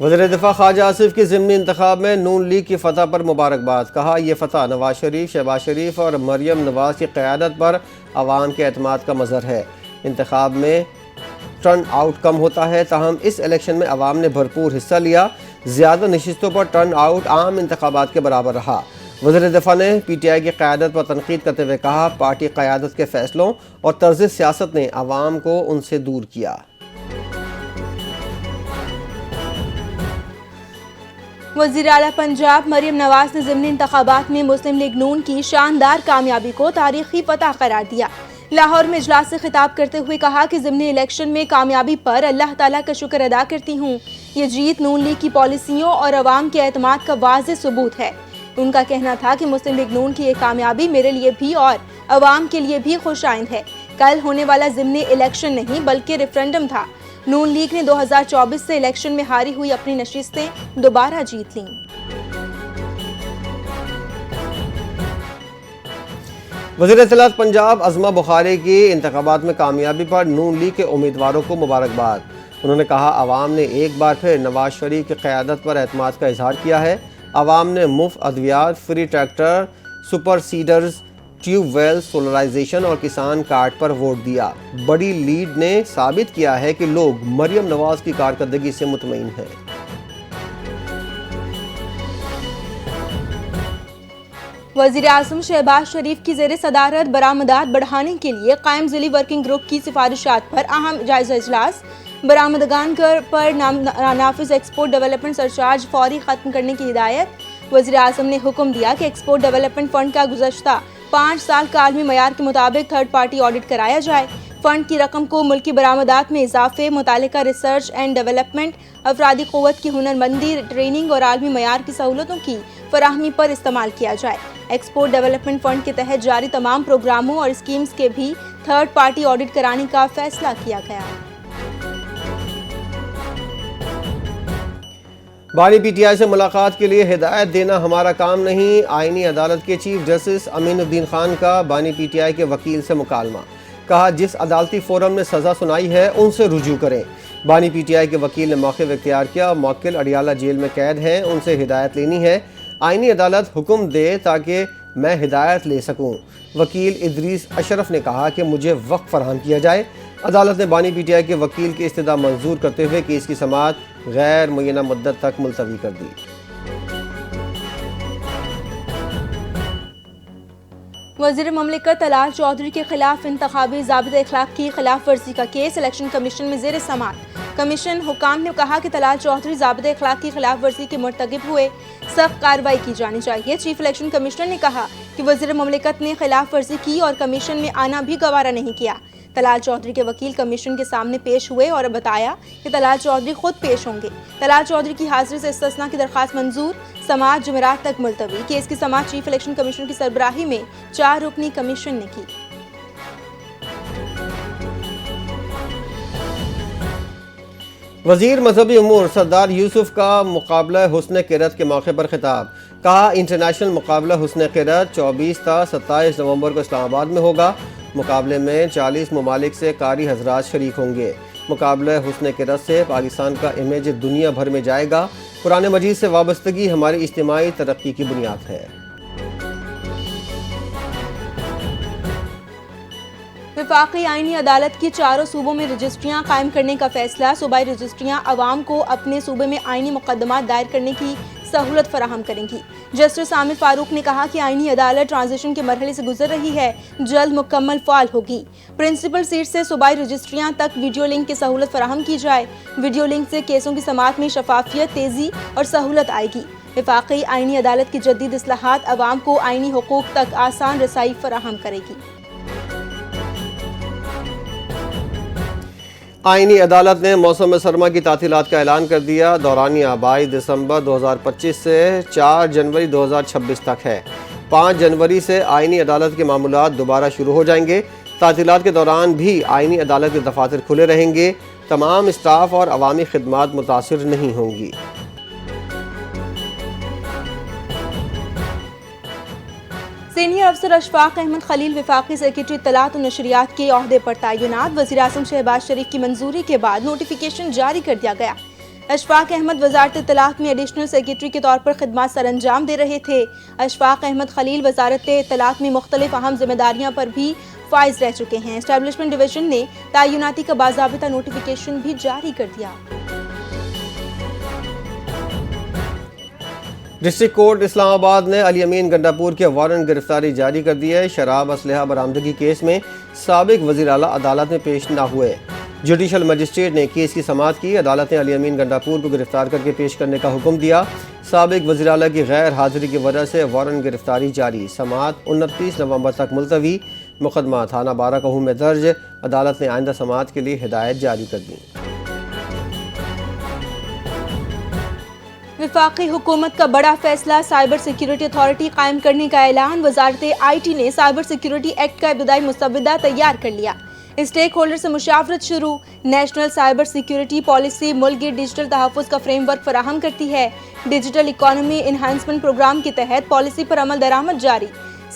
وزیر دفاع خواجہ آصف کی ضمنی انتخاب میں نون لیگ کی فتح پر مبارکباد. کہا یہ فتح نواز شریف، شہباز شریف اور مریم نواز کی قیادت پر عوام کے اعتماد کا مظہر ہے. انتخاب میں ٹرن آؤٹ کم ہوتا ہے، تاہم اس الیکشن میں عوام نے بھرپور حصہ لیا. زیادہ نشستوں پر ٹرن آؤٹ عام انتخابات کے برابر رہا. وزیر دفاع نے پی ٹی آئی کی قیادت پر تنقید کرتے ہوئے کہا پارٹی قیادت کے فیصلوں اور طرز سیاست نے عوام کو ان سے دور کیا. وزیر اعلیٰ پنجاب مریم نواز نے ضمنی انتخابات میں مسلم لیگ نون کی شاندار کامیابی کو تاریخی فتح قرار دیا. لاہور میں اجلاس سے خطاب کرتے ہوئے کہا کہ ضمنی الیکشن میں کامیابی پر اللہ تعالیٰ کا شکر ادا کرتی ہوں. یہ جیت نون لیگ کی پالیسیوں اور عوام کے اعتماد کا واضح ثبوت ہے. ان کا کہنا تھا کہ مسلم لیگ نون کی یہ کامیابی میرے لیے بھی اور عوام کے لیے بھی خوش آئند ہے. کل ہونے والا ضمنی الیکشن نہیں بلکہ ریفرنڈم تھا. نون لیگ نے 2024 سے الیکشن میں ہاری ہوئی اپنی نشستیں دوبارہ جیت لیں. وزیر اطلاعات پنجاب عظمہ بخاری کی انتخابات میں کامیابی پر نون لیگ کے امیدواروں کو مبارکباد. انہوں نے کہا عوام نے ایک بار پھر نواز شریف کی قیادت پر اعتماد کا اظہار کیا ہے. عوام نے مفت ادویات، free tractor, super seeders, tube well, solarization اور کسان کارڈ پر ووٹ دیا. بڑی لیڈ نے ثابت کیا ہے کہ لوگ مریم نواز کی کارکردگی سے مطمئن ہیں. وزیر اعظم شہباز شریف کی زیر صدارت برآمدات بڑھانے کے لیے قائم ضلعی ورکنگ گروپ کی سفارشات پر اہم جائزہ اجلاس. برآمدگان پر نافذ ایکسپورٹ ڈیولپمنٹ سرچارج فوری ختم کرنے کی ہدایت. وزیر اعظم نے حکم دیا کہ ایکسپورٹ ڈیولپمنٹ فنڈ کا گزشتہ 5 سال کا عالمی معیار کے مطابق تھرڈ پارٹی آڈٹ کرایا جائے. فنڈ کی رقم کو ملکی برآمدات میں اضافے، متعلقہ ریسرچ اینڈ ڈیولپمنٹ، افرادی قوت کی ہنرمندی، ٹریننگ اور عالمی معیار کی سہولتوں کی فراہمی پر استعمال کیا جائے. ایکسپورٹ ڈیولپمنٹ فنڈ کے تحت جاری تمام پروگراموں اور اسکیمز کے بھی تھرڈ پارٹی آڈٹ کرانے کا فیصلہ کیا گیا. بانی پی ٹی آئی سے ملاقات کے لیے ہدایت دینا ہمارا کام نہیں. آئینی عدالت کے چیف جسٹس امین الدین خان کا بانی پی ٹی آئی کے وکیل سے مکالمہ. کہا جس عدالتی فورم نے سزا سنائی ہے ان سے رجوع کریں. بانی پی ٹی آئی کے وکیل نے موقف اختیار کیا. موکل اڈیالہ جیل میں قید ہیں، ان سے ہدایت لینی ہے. آئینی عدالت حکم دے تاکہ میں ہدایت لے سکوں. وکیل ادریس اشرف نے کہا کہ مجھے وقت فراہم کیا جائے. عدالت نے بانی پی ٹی آئی کے وکیل کی استدعا منظور کرتے ہوئے کیس کی سماعت غیر معینہ مدت تک ملتوی کر دی. وزیر مملکت طلال چودھری کے خلاف انتخابی ضابطۂ اخلاق کی خلاف ورزی کا کیس الیکشن کمیشن میں زیر سماعت. کمیشن حکام نے کہا کہ طلال چودھری ضابطۂ اخلاق کی خلاف ورزی کے مرتکب ہوئے سخت کارروائی کی جانی چاہیے. چیف الیکشن کمشنر نے کہا کہ وزیر مملکت نے خلاف ورزی کی اور کمیشن میں آنا بھی گوارا نہیں کیا. طلال چودھری کے وکیل کمیشن کے سامنے پیش ہوئے اور بتایا کہ طلال چودھری خود پیش ہوں گے. طلال چودھری کی حاضری سے استثناء کی درخواست منظور. سماعت جمعرات تک ملتوی. کیس کی سماعت چیف الیکشن کمیشن کی سربراہی میں 4 رکنی کمیشن نے کی. وزیر مذہبی امور سردار یوسف کا مقابلہ حسن قرت کے موقع پر خطاب. کہا انٹرنیشنل مقابلہ حسن قرت 24 تا 27 نومبر کو اسلام آباد میں ہوگا. مقابلے میں 40 ممالک سے قاری حضرات شریک ہوں گے. مقابلہ حسن قرت سے پاکستان کا امیج دنیا بھر میں جائے گا. قرآن مجید سے وابستگی ہماری اجتماعی ترقی کی بنیاد ہے. وفاقی آئینی عدالت کی 4 صوبوں میں رجسٹریاں قائم کرنے کا فیصلہ. صوبائی رجسٹریاں عوام کو اپنے صوبے میں آئینی مقدمات دائر کرنے کی سہولت فراہم کریں گی. جسٹس عامر فاروق نے کہا کہ آئینی عدالت ٹرانزیشن کے مرحلے سے گزر رہی ہے، جلد مکمل فعال ہوگی. پرنسپل سیٹ سے صوبائی رجسٹریاں تک ویڈیو لنک کی سہولت فراہم کی جائے. ویڈیو لنک سے کیسوں کی سماعت میں شفافیت، تیزی اور سہولت آئے گی. وفاقی آئینی عدالت کی جدید اصلاحات عوام کو آئینی حقوق تک آسان رسائی فراہم کرے گی. آئینی عدالت نے موسم سرما کی تعطیلات کا اعلان کر دیا. دورانیہ 22 دسمبر 2025 سے 4 جنوری 2026 تک ہے. 5 جنوری سے آئینی عدالت کے معاملات دوبارہ شروع ہو جائیں گے. تعطیلات کے دوران بھی آئینی عدالت کے دفاتر کھلے رہیں گے. تمام اسٹاف اور عوامی خدمات متاثر نہیں ہوں گی. سینئر افسر اشفاق احمد خلیل وفاقی سیکرٹری اطلاعات و نشریات کے عہدے پر تعینات. وزیر اعظم شہباز شریف کی منظوری کے بعد نوٹیفیکیشن جاری کر دیا گیا. اشفاق احمد وزارت اطلاعات میں ایڈیشنل سیکریٹری کے طور پر خدمات سر انجام دے رہے تھے۔ اشفاق احمد خلیل وزارت اطلاعات میں مختلف اہم ذمہ داریاں پر بھی فائز رہ چکے ہیں۔ اسٹیبلشمنٹ ڈویژن نے تعیناتی کا باضابطہ نوٹیفیکیشن بھی جاری کر دیا۔ ڈسٹرکٹ کورٹ اسلام آباد نے علی امین گنڈاپور کے وارنٹ گرفتاری جاری کر دی ہے۔ شراب اسلحہ برآمدگی کیس میں سابق وزیر اعلیٰ عدالت میں پیش نہ ہوئے۔ جوڈیشل مجسٹریٹ نے کیس کی سماعت کی۔ عدالت نے علی امین گنڈاپور کو گرفتار کر کے پیش کرنے کا حکم دیا۔ سابق وزیر اعلیٰ کی غیر حاضری کی وجہ سے وارنٹ گرفتاری جاری۔ سماعت 29 نومبر تک ملتوی۔ مقدمہ تھانہ بارہ کہوم میں درج۔ عدالت نے آئندہ سماعت کے لیے ہدایت جاری کر دی۔ وفاقی حکومت کا بڑا فیصلہ، سائبر سیکیورٹی اتھارٹی قائم کرنے کا اعلان۔ وزارت آئی ٹی نے سائبر سیکیورٹی ایکٹ کا ابتدائی مسودہ تیار کر لیا۔ اسٹیک ہولڈر سے مشاورت شروع۔ نیشنل سائبر سیکیورٹی پالیسی ملک کے ڈیجیٹل تحفظ کا فریم ورک فراہم کرتی ہے۔ ڈیجیٹل اکانومی انہانسمنٹ پروگرام کے تحت پالیسی پر عمل درآمد جاری۔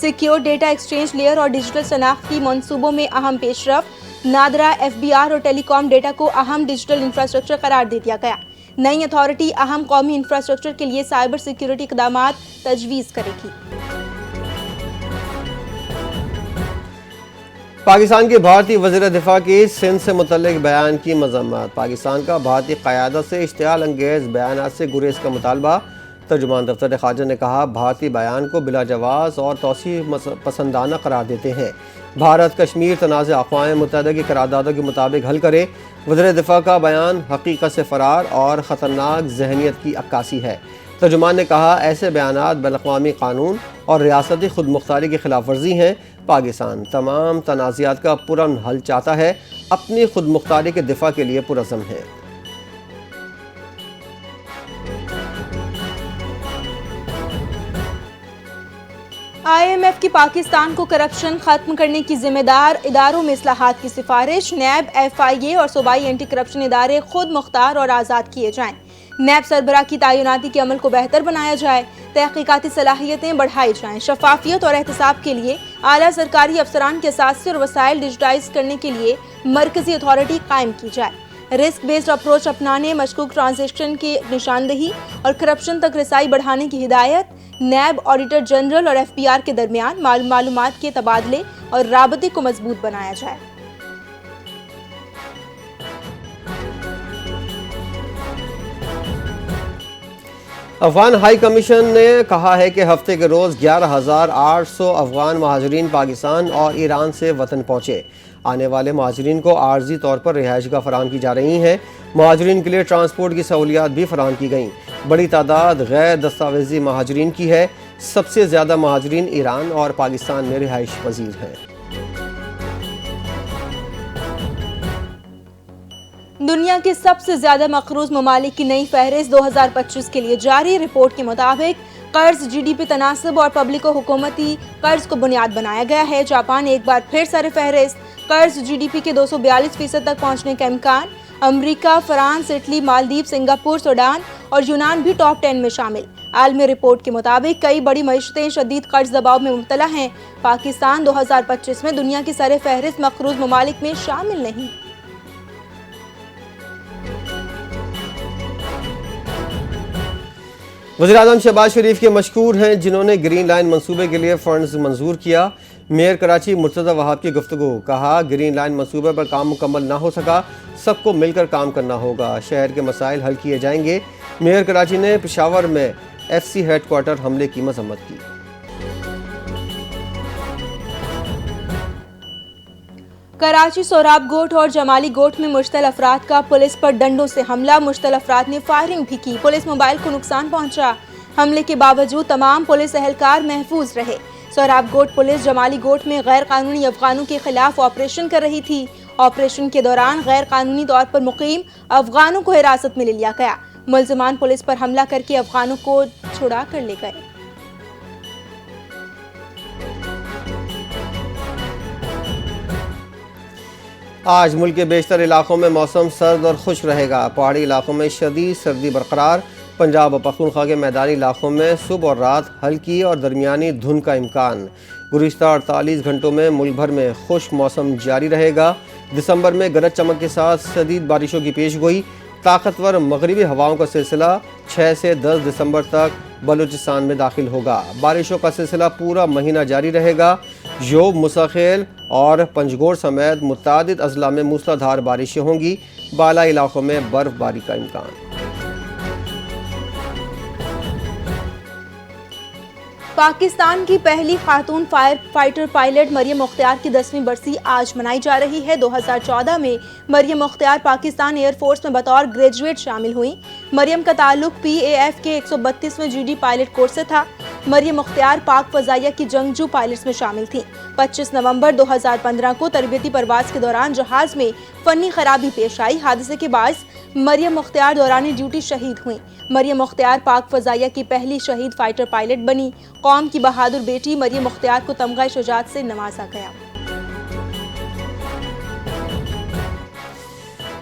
سیکیور ڈیٹا ایکسچینج لیئر اور ڈیجیٹل شناخت کی منصوبوں میں اہم پیش رفت۔ نادرہ، ایف بی آر اور ٹیلی کام ڈیٹا کو اہم ڈیجیٹل انفراسٹرکچر قرار دے دیا گیا۔ نئی اتھارٹی اہم قومی انفراسٹرکچر کے لیے سائبر سیکیورٹی اقدامات تجویز کرے گی۔ پاکستان کے بھارتی وزیر دفاع کی سندھ سے متعلق بیان کی مذمت۔ پاکستان کا بھارتی قیادت سے اشتعال انگیز بیانات سے گریز کا مطالبہ۔ ترجمان دفتر خارجہ نے کہا، بھارتی بیان کو بلا جواز اور توسیع پسندانہ قرار دیتے ہیں۔ بھارت کشمیر تنازع اقوام متحدہ کی قراردادوں کے مطابق حل کرے۔ وزیر دفاع کا بیان حقیقت سے فرار اور خطرناک ذہنیت کی عکاسی ہے۔ ترجمان نے کہا، ایسے بیانات بین الاقوامی قانون اور ریاستی خود مختاری کی خلاف ورزی ہیں۔ پاکستان تمام تنازعات کا پرامن حل چاہتا ہے، اپنی خود مختاری کے دفاع کے لیے پرعزم ہے۔ آئی ایم ایف کی پاکستان کو کرپشن ختم کرنے کی ذمہ دار اداروں میں اصلاحات کی سفارش۔ نیب، ایف آئی اے اور صوبائی اینٹی کرپشن ادارے خود مختار اور آزاد کیے جائیں۔ نیب سربراہ کی تعیناتی کے عمل کو بہتر بنایا جائے۔ تحقیقاتی صلاحیتیں بڑھائی جائیں۔ شفافیت اور احتساب کے لیے اعلیٰ سرکاری افسران کے اثاثے اور وسائل ڈیجیٹائز کرنے کے لیے مرکزی اتھارٹی قائم کی جائے۔ رسک بیسڈ اپروچ اپنانے، مشکوک ٹرانزیکشن کی نشاندہی اور کرپشن تک رسائی بڑھانے کی ہدایت۔ نیب، آڈیٹر جنرل اور ایف بی آر کے درمیان معلومات کے تبادلے اور رابطے کو مضبوط بنایا جائے۔ افغان ہائی کمیشن نے کہا ہے کہ ہفتے کے روز 11,800 افغان مہاجرین پاکستان اور ایران سے وطن پہنچے۔ آنے والے مہاجرین کو عارضی طور پر رہائش گاہ فراہم کی جا رہی ہیں۔ مہاجرین کے لیے ٹرانسپورٹ کی سہولیات بھی فراہم کی گئیں۔ بڑی تعداد غیر دستاویزی مہاجرین کی ہے۔ سب سے زیادہ مہاجرین ایران اور پاکستان میں رہائش پذیر ہیں۔ دنیا کے سب سے زیادہ مقروض ممالک کی نئی فہرست 2025 کے لیے جاری۔ رپورٹ کے مطابق قرض، جی ڈی پی تناسب اور پبلک و حکومتی قرض کو بنیاد بنایا گیا ہے۔ جاپان ایک بار پھر سر فہرست، قرض جی ڈی پی کے 242% تک پہنچنے کا امکان۔ امریکہ، فرانس، اٹلی، مالدیپ، سنگاپور، سوڈان اور یونان بھی ٹاپ 10 میں شامل۔ عالمی رپورٹ کے مطابق کئی بڑی معیشتیں شدید قرض دباؤ میں مبتلا ہیں۔ پاکستان 2025 میں دنیا کی سر فہرست مقروض ممالک میں شامل نہیں۔ وزیراعظم شہباز شریف کے مشکور ہیں جنہوں نے گرین لائن منصوبے کے لیے فنڈز منظور کیا۔ میئر کراچی مرتضی وہاب کی گفتگو، کہا گرین لائن منصوبے پر کام مکمل نہ ہو سکا، سب کو مل کر کام کرنا ہوگا، شہر کے مسائل حل کیے جائیں گے۔ میئر کراچی نے پشاور میں ایف سی ہیڈ کوارٹر حملے کی مذمت کی۔ کراچی سوراب گوٹ اور جمالی گوٹ میں مشتعل افراد کا پولیس پر ڈنڈوں سے حملہ، مشتعل افراد نے فائرنگ بھی کی، پولیس موبائل کو نقصان پہنچا۔ حملے کے باوجود تمام پولیس اہلکار محفوظ رہے۔ سوراب گوٹ پولیس جمالی گوٹ میں غیر قانونی افغانوں کے خلاف آپریشن کر رہی تھی۔ آپریشن کے دوران غیر قانونی طور پر مقیم افغانوں کو حراست میں لے لیا گیا۔ ملزمان پولیس پر حملہ کر کے افغانوں کو چھڑا کر لے گئے۔ آج ملک کے بیشتر علاقوں میں موسم سرد اور خشک رہے گا، پہاڑی علاقوں میں شدید سردی برقرار۔ پنجاب و پختونخوا کے میدانی علاقوں میں صبح اور رات ہلکی اور درمیانی دھند کا امکان۔ گزشتہ 48 گھنٹوں میں ملک بھر میں خشک موسم جاری رہے گا۔ دسمبر میں گرج چمک کے ساتھ شدید بارشوں کی پیش گوئی۔ طاقتور مغربی ہواؤں کا سلسلہ 6 سے 10 دسمبر تک بلوچستان میں داخل ہوگا۔ بارشوں کا سلسلہ پورا مہینہ جاری رہے گا۔ یوب، مساخیل اور پنجگور سمیت متعدد اضلاع میں موسلا دھار بارشیں ہوں گی۔ بالائی علاقوں میں برف باری کا امکان۔ پاکستان کی پہلی خاتون فائٹر پائلٹ مریم مختار کی 10ویں برسی آج منائی جا رہی ہے۔ 2014 میں مریم مختار پاکستان ایئر فورس میں بطور گریجویٹ شامل ہوئیں۔ مریم کا تعلق PAF کے 132ویں GD پائلٹ کورس سے تھا۔ مریم مختار پاک فضائیہ کی جنگجو پائلٹس میں شامل تھیں۔ 25 نومبر 2015 کو تربیتی پرواز کے دوران جہاز میں فنی خرابی پیش آئی۔ حادثے کے باعث مریم مختار دوران ڈیوٹی شہید ہوئیں۔ مریم مختار پاک فضائیہ کی پہلی شہید فائٹر پائلٹ بنی۔ قوم کی بہادر بیٹی مریم مختار کو تمغہ شجاعت سے نوازا گیا۔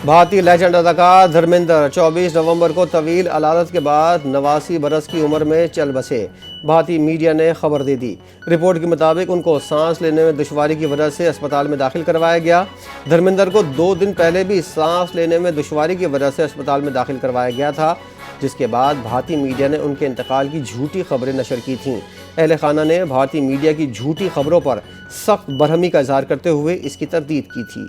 بھارتی لیجنڈ اداکار دھرمیندر 24 نومبر کو طویل علالت کے بعد 89 برس کی عمر میں چل بسے۔ بھارتی میڈیا نے خبر دے دی۔ رپورٹ کے مطابق ان کو سانس لینے میں دشواری کی وجہ سے اسپتال میں داخل کروایا گیا۔ دھرمیندر کو 2 دن پہلے بھی سانس لینے میں دشواری کی وجہ سے اسپتال میں داخل کروایا گیا تھا، جس کے بعد بھارتی میڈیا نے ان کے انتقال کی جھوٹی خبریں نشر کی تھیں۔ اہل خانہ نے بھارتی میڈیا کی جھوٹی خبروں پر سخت برہمی کا اظہار کرتے ہوئے اس کی تردید کی تھی۔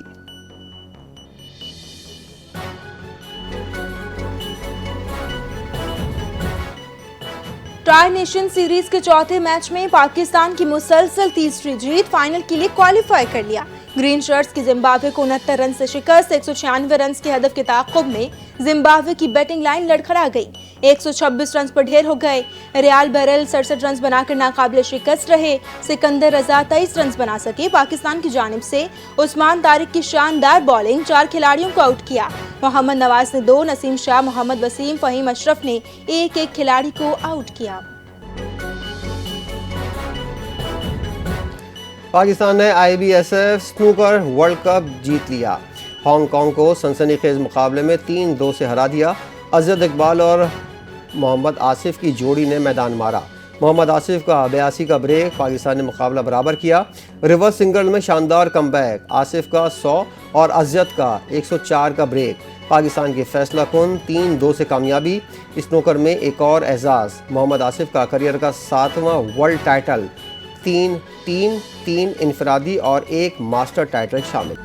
ٹرائی نیشن سیریز کے چوتھے میچ میں پاکستان کی مسلسل تیسری جیت، فائنل کے لیے کوالیفائی کر لیا۔ گرین شرٹس کی زمبابوے کو 69 رن سے شکست۔ 196 رنز کے ہدف کے تعاقب میں زمبابوے کی بیٹنگ لائن لڑکھڑا گئی۔ 126 رنز پر ڈھیر ہو گئے۔ ریال بیرل 67 رنز بنا کر ناقابل شکست رہے۔ سکندر رضا 23 رنز بنا سکے۔ پاکستان کی جانب سے عثمان طارق کی شاندار بالنگ 4 کھلاڑیوں کو آؤٹ کیا۔ محمد نواز نے 2، نسیم شاہ، محمد وسیم، فہیم اشرف نے ایک کھلاڑی کو آؤٹ کیا۔ پاکستان نے IBSF سنوکر ورلڈ کپ جیت لیا۔ ہانگ کانگ کو سنسنی خیز مقابلے میں 3-2 سے ہرا دیا۔ عزت اقبال اور محمد آصف کی جوڑی نے میدان مارا۔ محمد آصف کا 82 کا بریک، پاکستان نے مقابلہ برابر کیا۔ ریورس سنگل میں شاندار کم بیک، آصف کا 100 اور عزت کا 104 کا بریک۔ پاکستان کی فیصلہ کن 3-2 سے کامیابی۔ سنوکر میں ایک اور اعزاز، محمد آصف کا کریئر کا 7واں ورلڈ ٹائٹل، 3 ٹیم، 3 انفرادی اور 1 ماسٹر ٹائٹل شامل۔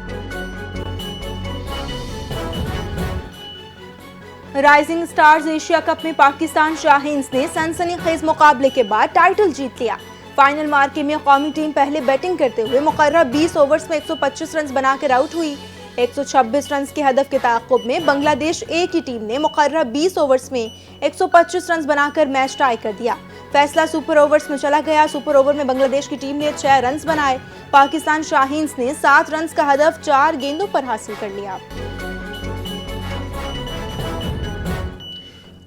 رائزنگ سٹارز ایشیا کپ میں پاکستان شاہینز نے سنسنی خیز مقابلے کے بعد ٹائٹل جیت لیا۔ فائنل مارکے میں قومی ٹیم پہلے بیٹنگ کرتے ہوئے مقررہ 20 اوورز میں 125 رنز بنا کر آؤٹ ہوئی۔ 126 رنز کے ہدف کے تعاقب میں بنگلہ دیش اے کی ٹیم نے مقررہ 20 اوورز میں 125 رنز بنا کر میچ ٹائی کر دیا۔ فیصلہ سپر اوورز میں چلا گیا۔ سپر اوور میں بنگلہ دیش کی ٹیم نے 6 رنز بنائے۔ پاکستان شاہینز نے 7 رنز کا ہدف 4 گیندوں پر حاصل کر لیا۔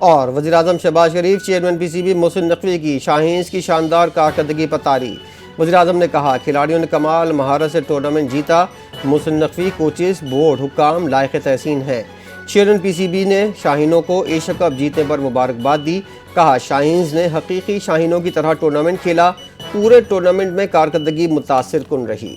اور وزیراعظم شہباز شریف چیئرمین PCB محسن نقوی کی شاہینز کی شاندار کارکردگی پر تعریف۔ وزیراعظم نے کہا کھلاڑیوں نے کمال مہارت سے ٹورنامنٹ جیتا۔ محسن نقوی، کوچز، بورڈ، حکام لائق تحسین ہیں۔ چیئرمین PCB نے شاہینوں کو ایشیا کپ جیتنے پر مبارکباد دی۔ کہا شاہینز نے حقیقی شاہینوں کی طرح ٹورنامنٹ کھیلا۔ پورے ٹورنامنٹ میں کارکردگی متاثر کن رہی۔